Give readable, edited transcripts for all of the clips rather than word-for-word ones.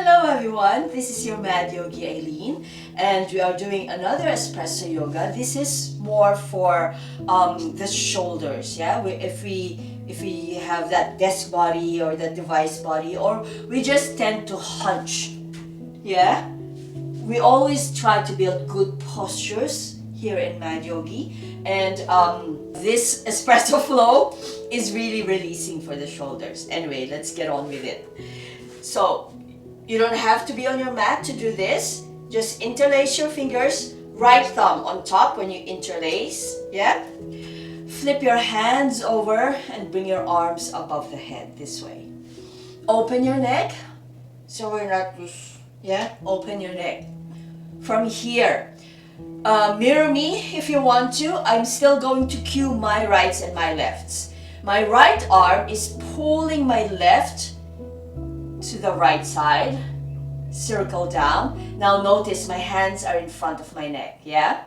Hello everyone, this is your Mad Yogi Aileen, and we are doing another Espresso Yoga. This is more for the shoulders, yeah? If we have that desk body or the device body, or we just tend to hunch, yeah? We always try to build good postures here in Mad Yogi, and this Espresso Flow is really releasing for the shoulders. Anyway, let's get on with it. So, you don't have to be on your mat to do this. Just interlace your fingers, right thumb on top when you interlace, yeah? Flip your hands over and bring your arms above the head this way. Open your neck, so we're not just, yeah? Open your neck. From here, mirror me if you want to. I'm still going to cue my rights and my lefts. My right arm is pulling my left to the right side, circle down. Now notice my hands are in front of my neck, yeah?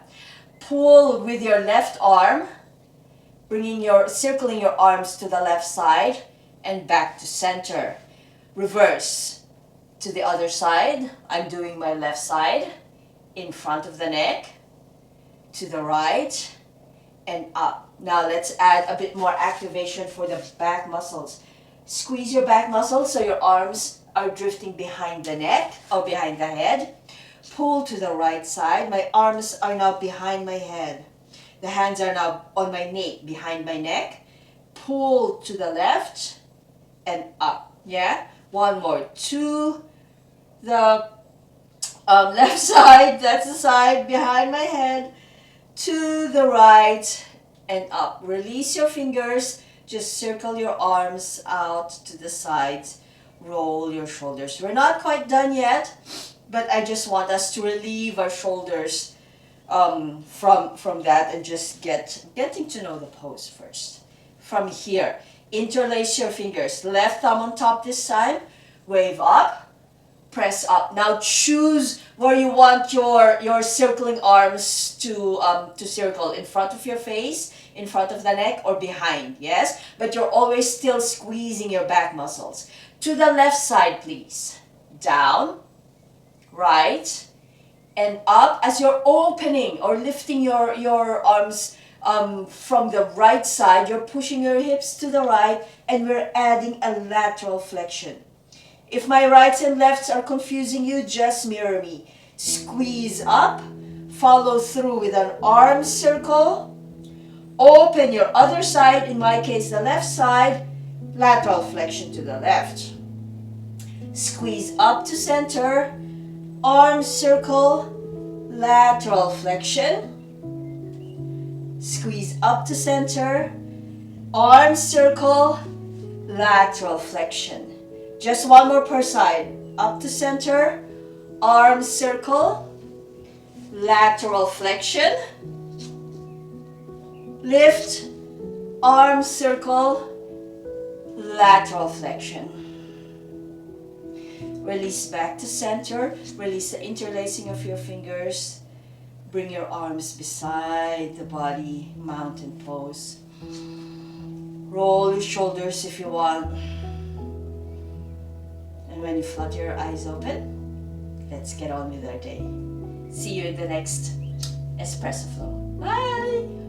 Pull with your left arm, circling your arms to the left side and back to center. Reverse to the other side. I'm doing my left side, in front of the neck, to the right and up. Now let's add a bit more activation for the back muscles. Squeeze your back muscles so your arms are drifting behind the neck or behind the head. Pull to the right side. My arms are now behind my head. The hands are now on my nape, behind my neck. Pull to the left and up. Yeah? One more. To the left side. That's the side behind my head. To the right and up. Release your fingers. Just circle your arms out to the sides. Roll your shoulders. We're not quite done yet, but I just want us to relieve our shoulders from that and just getting to know the pose first. From here, interlace your fingers. Left thumb on top this time. Wave up. Press up. Now choose where you want your circling arms to circle. In front of your face, in front of the neck, or behind, yes? But you're always still squeezing your back muscles. To the left side, please. Down, right, and up as you're opening or lifting your arms from the right side. You're pushing your hips to the right, and we're adding a lateral flexion. If my rights and lefts are confusing you, just mirror me. Squeeze up, follow through with an arm circle. Open your other side, in my case the left side, lateral flexion to the left. Squeeze up to center, arm circle, lateral flexion. Squeeze up to center, arm circle, lateral flexion. Just one more per side. Up to center, arm circle, lateral flexion. Lift, arm circle, lateral flexion. Release back to center. Release the interlacing of your fingers. Bring your arms beside the body, mountain pose. Roll your shoulders if you want. And when you flutter your eyes open, let's get on with our day. See you in the next Espresso Flow. Bye!